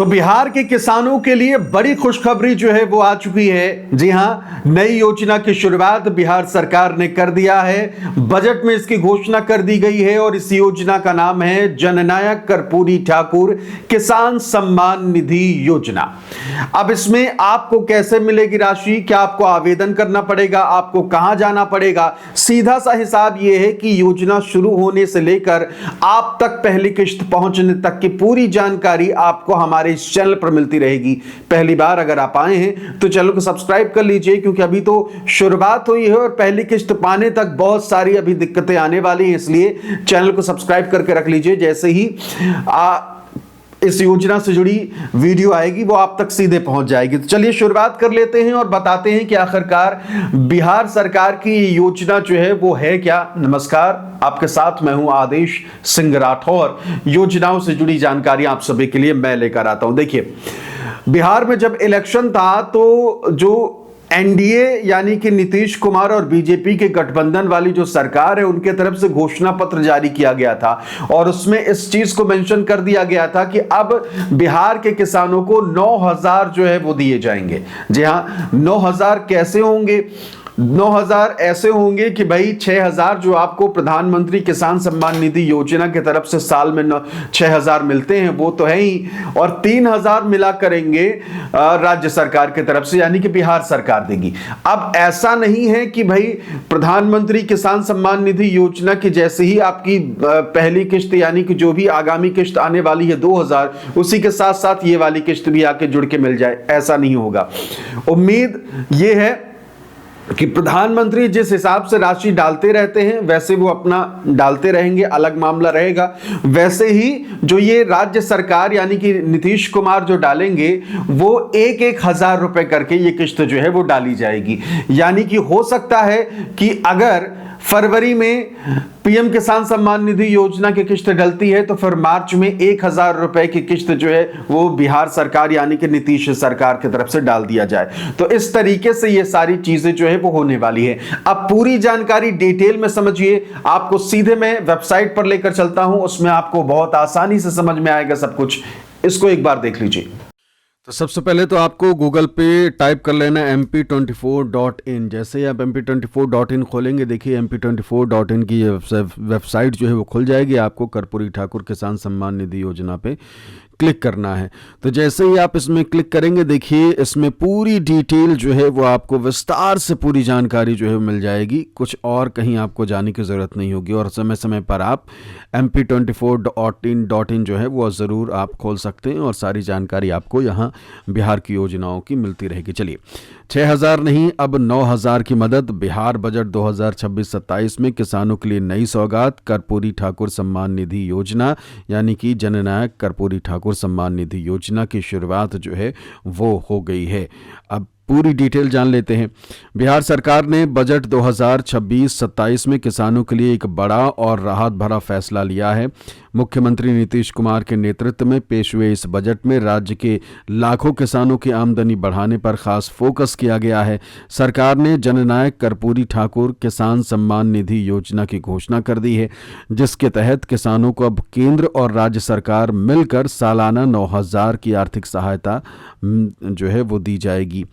तो बिहार के किसानों के लिए बड़ी खुशखबरी जो है वो आ चुकी है। जी हां, नई योजना की शुरुआत बिहार सरकार ने कर दिया है। बजट में इसकी घोषणा कर दी गई है और इस योजना का नाम है जननायक कर्पूरी ठाकुर किसान सम्मान निधि योजना। अब इसमें आपको कैसे मिलेगी राशि, क्या आपको आवेदन करना पड़ेगा, आपको कहां जाना पड़ेगा? सीधा सा हिसाब यह है कि योजना शुरू होने से लेकर आप तक पहली किश्त पहुंचने तक की पूरी जानकारी आपको हमारे इस चैनल पर मिलती रहेगी। पहली बार अगर आप आए हैं तो चैनल को सब्सक्राइब कर लीजिए, क्योंकि अभी तो शुरुआत हुई है और पहली किश्त पाने तक बहुत सारी अभी दिक्कतें आने वाली हैं, इसलिए चैनल को सब्सक्राइब करके रख लीजिए। जैसे ही इस योजना से जुड़ी वीडियो आएगी वो आप तक सीधे पहुंच जाएगी। तो चलिए शुरुआत कर लेते हैं और बताते हैं कि आखिरकार बिहार सरकार की योजना जो है वो है क्या। नमस्कार, आपके साथ मैं हूं आदेश सिंह राठौर। योजनाओं से जुड़ी जानकारी आप सभी के लिए मैं लेकर आता हूं। देखिए, बिहार में जब इलेक्शन था तो जो एनडीए यानी कि नीतीश कुमार और बीजेपी के गठबंधन वाली जो सरकार है उनके तरफ से घोषणा पत्र जारी किया गया था और उसमें इस चीज को मेंशन कर दिया गया था कि अब बिहार के किसानों को 9,000 जो है वो दिए जाएंगे। जी हां, 9,000 कैसे होंगे? 9,000 ऐसे होंगे कि भाई 6,000 जो आपको प्रधानमंत्री किसान सम्मान निधि योजना की तरफ से साल में 6,000 मिलते हैं वो तो है ही, और 3,000 मिला करेंगे राज्य सरकार की तरफ से, यानी कि बिहार सरकार देगी। अब ऐसा नहीं है कि भाई प्रधानमंत्री किसान सम्मान निधि योजना की जैसे ही आपकी पहली किश्त यानी कि जो भी आगामी किश्त आने वाली है 2,000, उसी के साथ साथ ये वाली किश्त भी आके जुड़ के मिल जाए, ऐसा नहीं होगा। उम्मीद ये है कि प्रधानमंत्री जिस हिसाब से राशि डालते रहते हैं वैसे वो अपना डालते रहेंगे, अलग मामला रहेगा। वैसे ही जो ये राज्य सरकार यानी कि नीतीश कुमार जो डालेंगे वो 1,000 रुपए करके ये किश्त जो है वो डाली जाएगी। यानी कि हो सकता है कि अगर फरवरी में पीएम किसान सम्मान निधि योजना की किश्त डलती है तो फिर मार्च में 1,000 रुपए की किश्त जो है वो बिहार सरकार यानी कि नीतीश सरकार की तरफ से डाल दिया जाए। तो इस तरीके से ये सारी चीजें जो है वो होने वाली है। अब पूरी जानकारी डिटेल में समझिए, आपको सीधे मैं वेबसाइट पर लेकर चलता हूं, उसमें आपको बहुत आसानी से समझ में आएगा सब कुछ। इसको एक बार देख लीजिए। तो सबसे पहले तो आपको गूगल पे टाइप कर लेना mp24.in। जैसे ही आप mp24.in खोलेंगे, देखिए mp24.in की ये वेबसाइट जो है वो खुल जाएगी। आपको कर्पूरी ठाकुर किसान सम्मान निधि योजना पे क्लिक करना है। तो जैसे ही आप इसमें क्लिक करेंगे, देखिए इसमें पूरी डिटेल जो है वो आपको विस्तार से पूरी जानकारी जो है मिल जाएगी। कुछ और कहीं आपको जाने की ज़रूरत नहीं होगी और समय समय पर आप mp24.in जो है वो ज़रूर आप खोल सकते हैं और सारी जानकारी आपको यहाँ बिहार की योजनाओं की मिलती रहेगी। चलिए, 6,000 नहीं अब 9,000 की मदद। बिहार बजट 2026-27 में किसानों के लिए नई सौगात, कर्पूरी ठाकुर सम्मान निधि योजना यानी कि जननायक कर्पूरी ठाकुर सम्मान निधि योजना की शुरुआत जो है वो हो गई है। अब पूरी डिटेल जान लेते हैं। बिहार सरकार ने बजट 2026-27 में किसानों के लिए एक बड़ा और राहत भरा फैसला लिया है। मुख्यमंत्री नीतीश कुमार के नेतृत्व में पेश हुए इस बजट में राज्य के लाखों किसानों की आमदनी बढ़ाने पर खास फोकस किया गया है। सरकार ने जननायक कर्पूरी ठाकुर किसान सम्मान निधि योजना की घोषणा कर दी है, जिसके तहत किसानों को अब केंद्र और राज्य सरकार मिलकर सालाना 9,000 की आर्थिक सहायता जो है वो दी जाएगी।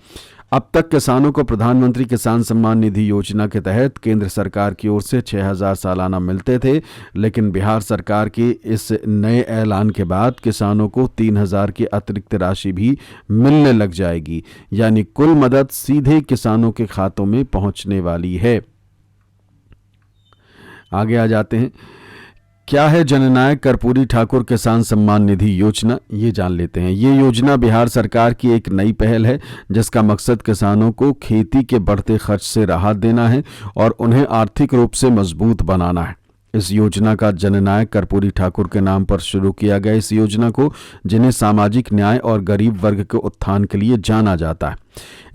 अब तक किसानों को प्रधानमंत्री किसान सम्मान निधि योजना के तहत केंद्र सरकार की ओर से 6,000 सालाना मिलते थे, लेकिन बिहार सरकार के इस नए ऐलान के बाद किसानों को 3,000 की अतिरिक्त राशि भी मिलने लग जाएगी। यानी कुल मदद सीधे किसानों के खातों में पहुंचने वाली है। आगे आ जाते हैं। क्या है जननायक कर्पूरी ठाकुर किसान सम्मान निधि योजना, ये जान लेते हैं। ये योजना बिहार सरकार की एक नई पहल है जिसका मकसद किसानों को खेती के बढ़ते खर्च से राहत देना है और उन्हें आर्थिक रूप से मजबूत बनाना है। इस योजना का जननायक कर्पूरी ठाकुर के नाम पर शुरू किया गया इस योजना को, जिन्हें सामाजिक न्याय और गरीब वर्ग के उत्थान के लिए जाना जाता है।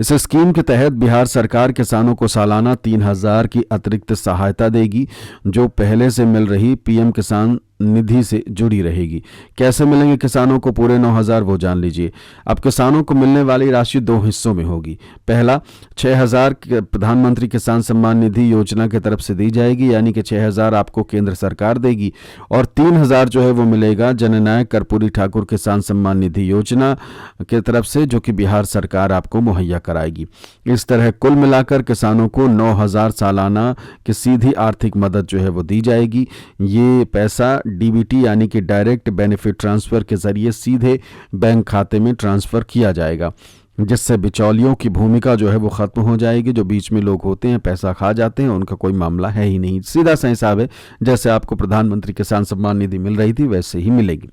इस स्कीम के तहत बिहार सरकार किसानों को सालाना 3,000 की अतिरिक्त सहायता देगी, जो पहले से मिल रही पीएम किसान निधि से जुड़ी रहेगी। कैसे मिलेंगे किसानों को पूरे 9,000, वो जान लीजिए। अब किसानों को मिलने वाली राशि 2 हिस्सों में होगी। पहला 6,000 प्रधानमंत्री किसान सम्मान निधि योजना की तरफ से दी जाएगी, यानी कि 6,000 आपको केंद्र सरकार देगी, और 3,000 जो है वो मिलेगा जननायक कर्पूरी ठाकुर किसान सम्मान निधि योजना की तरफ से, जो कि बिहार सरकार आपको मुहैया कराएगी। इस तरह कुल मिलाकर किसानों को 9,000 सालाना की सीधी आर्थिक मदद जो है वो दी जाएगी। ये पैसा डीबीटी यानी कि डायरेक्ट बेनिफिट ट्रांसफर के जरिए सीधे बैंक खाते में ट्रांसफर किया जाएगा, जिससे बिचौलियों की भूमिका जो है वो खत्म हो जाएगी। जो बीच में लोग होते हैं, पैसा खा जाते हैं, उनका कोई मामला है ही नहीं। सीधा सा हिसाब है, जैसे आपको प्रधानमंत्री किसान सम्मान निधि मिल रही थी वैसे ही मिलेगी।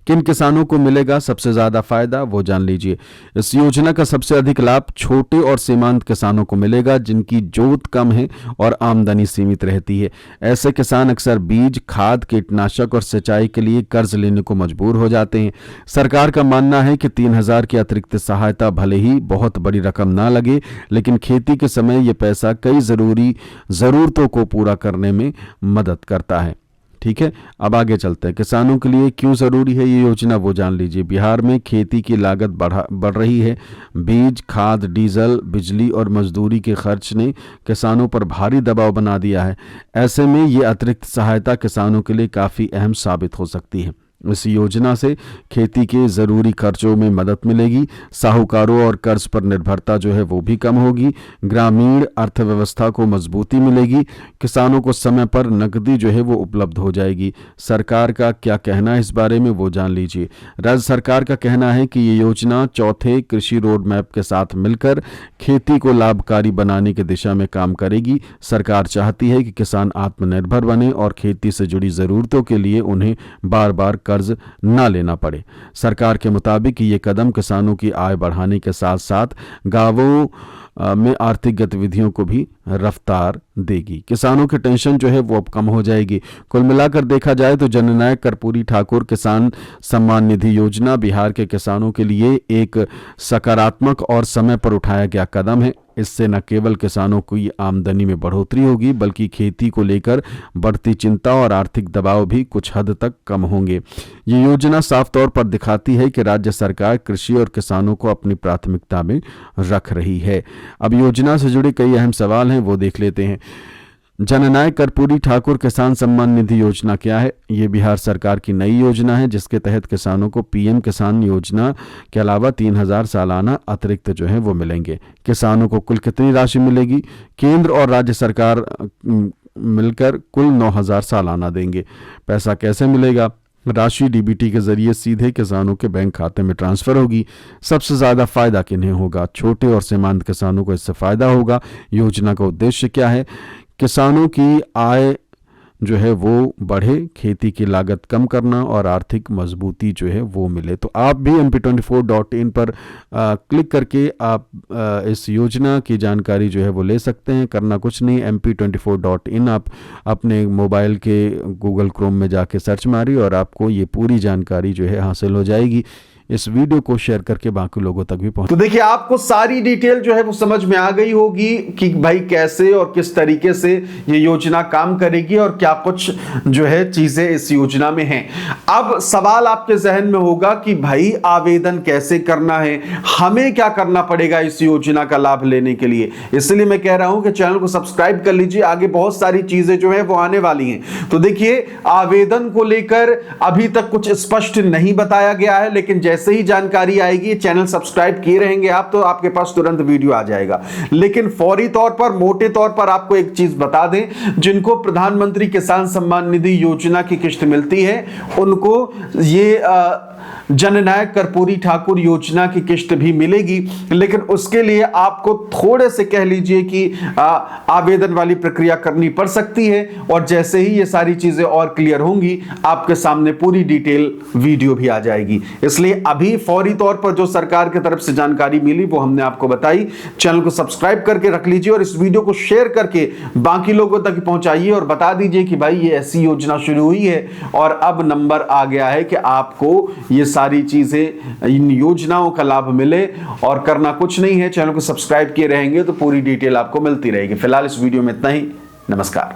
किन किसानों को मिलेगा सबसे ज्यादा फायदा, वो जान लीजिए। इस योजना का सबसे अधिक लाभ छोटे और सीमांत किसानों को मिलेगा, जिनकी जोत कम है और आमदनी सीमित रहती है। ऐसे किसान अक्सर बीज, खाद, कीटनाशक और सिंचाई के लिए कर्ज लेने को मजबूर हो जाते हैं। सरकार का मानना है कि 3,000 की अतिरिक्त सहायता भले ही बहुत बड़ी रकम ना लगे, लेकिन खेती के समय यह पैसा कई जरूरी जरूरतों को पूरा करने में मदद करता है। ठीक है, अब आगे चलते हैं। किसानों के लिए क्यों जरूरी है ये योजना, वो जान लीजिए। बिहार में खेती की लागत बढ़ रही है। बीज, खाद, डीजल, बिजली और मजदूरी के खर्च ने किसानों पर भारी दबाव बना दिया है। ऐसे में ये अतिरिक्त सहायता किसानों के लिए काफ़ी अहम साबित हो सकती है। इस योजना से खेती के ज़रूरी खर्चों में मदद मिलेगी, साहूकारों और कर्ज पर निर्भरता जो है वो भी कम होगी, ग्रामीण अर्थव्यवस्था को मजबूती मिलेगी, किसानों को समय पर नकदी जो है वो उपलब्ध हो जाएगी। सरकार का क्या कहना है इस बारे में, वो जान लीजिए। राज्य सरकार का कहना है कि ये योजना चौथे कृषि रोड मैप के साथ मिलकर खेती को लाभकारी बनाने की दिशा में काम करेगी। सरकार चाहती है कि किसान आत्मनिर्भर बने और खेती से जुड़ी ज़रूरतों के लिए उन्हें बार बार कर्ज न लेना पड़े। सरकार के मुताबिक ये कदम किसानों की आय बढ़ाने के साथ साथ गांवों में आर्थिक गतिविधियों को भी रफ्तार देगी। किसानों की टेंशन जो है वो अब कम हो जाएगी। कुल मिलाकर देखा जाए तो जननायक कर्पूरी ठाकुर किसान सम्मान निधि योजना बिहार के किसानों के लिए एक सकारात्मक और समय पर उठाया गया कदम है। इससे न केवल किसानों की आमदनी में बढ़ोतरी होगी, बल्कि खेती को लेकर बढ़ती चिंता और आर्थिक दबाव भी कुछ हद तक कम होंगे। ये योजना साफ तौर पर दिखाती है कि राज्य सरकार कृषि और किसानों को अपनी प्राथमिकता में रख रही है। अब योजना से जुड़े कई अहम सवाल हैं, वो देख लेते हैं। जननायक कर्पूरी ठाकुर किसान सम्मान निधि योजना क्या है? ये बिहार सरकार की नई योजना है, जिसके तहत किसानों को पीएम किसान योजना के अलावा 3,000 सालाना अतिरिक्त जो है वो मिलेंगे। किसानों को कुल कितनी राशि मिलेगी? केंद्र और राज्य सरकार मिलकर कुल 9,000 सालाना देंगे। पैसा कैसे मिलेगा? राशि डीबीटी के जरिए सीधे किसानों के बैंक खाते में ट्रांसफर होगी। सबसे ज्यादा फायदा किन्हें होगा? छोटे और सीमांत किसानों को इससे फायदा होगा। योजना का उद्देश्य क्या है? किसानों की आय जो है वो बढ़े, खेती की लागत कम करना और आर्थिक मजबूती जो है वो मिले। तो आप भी mp24.in पर क्लिक करके आप इस योजना की जानकारी जो है वो ले सकते हैं। करना कुछ नहीं, mp24.in आप अपने मोबाइल के गूगल क्रोम में जाके सर्च मारिए और आपको ये पूरी जानकारी जो है हासिल हो जाएगी। इस वीडियो को शेयर करके बाकी लोगों तक भी पहुंच। तो देखिए, आपको सारी डिटेल जो है वो समझ में आ गई होगी कि भाई कैसे और किस तरीके से ये योजना काम करेगी और क्या कुछ जो है चीजें इस योजना में हैं। अब सवाल आपके जहन में होगा कि भाई आवेदन कैसे करना है, हमें क्या करना पड़ेगा इस योजना का लाभ लेने के लिए। इसलिए मैं कह रहा हूं कि चैनल को सब्सक्राइब कर लीजिए, आगे बहुत सारी चीजें जो है वो आने वाली हैं। तो देखिए, आवेदन को लेकर अभी तक कुछ स्पष्ट नहीं बताया गया है, लेकिन जैसे ही जानकारी आएगी, चैनल सब्सक्राइब किए रहेंगे आप तो आपके पास तुरंत वीडियो आ जाएगा। लेकिन फौरी तौर पर, मोटे तौर पर आपको एक चीज बता दें, जिनको प्रधानमंत्री किसान सम्मान निधि योजना की किस्त मिलती है उनको ये जननायक कर्पूरी ठाकुर योजना की किस्त भी मिलेगी। लेकिन उसके लिए आपको थोड़े से कह लीजिए कि आवेदन वाली प्रक्रिया करनी पड़ सकती है। और जैसे ही ये सारी चीजें और क्लियर होंगी, आपके सामने पूरी डिटेल वीडियो भी आ जाएगी। इसलिए अभी फौरी तौर पर जो सरकार की तरफ से जानकारी मिली वो हमने आपको बताई। चैनल को सब्सक्राइब करके रख लीजिए और इस वीडियो को शेयर करके बाकी लोगों तक पहुंचाइए और बता दीजिए कि भाई ये ऐसी योजना शुरू हुई है और अब नंबर आ गया है कि आपको ये सारी चीजें, इन योजनाओं का लाभ मिले। और करना कुछ नहीं है, चैनल को सब्सक्राइब किए रहेंगे तो पूरी डिटेल आपको मिलती रहेगी। फिलहाल इस वीडियो में इतना ही। नमस्कार।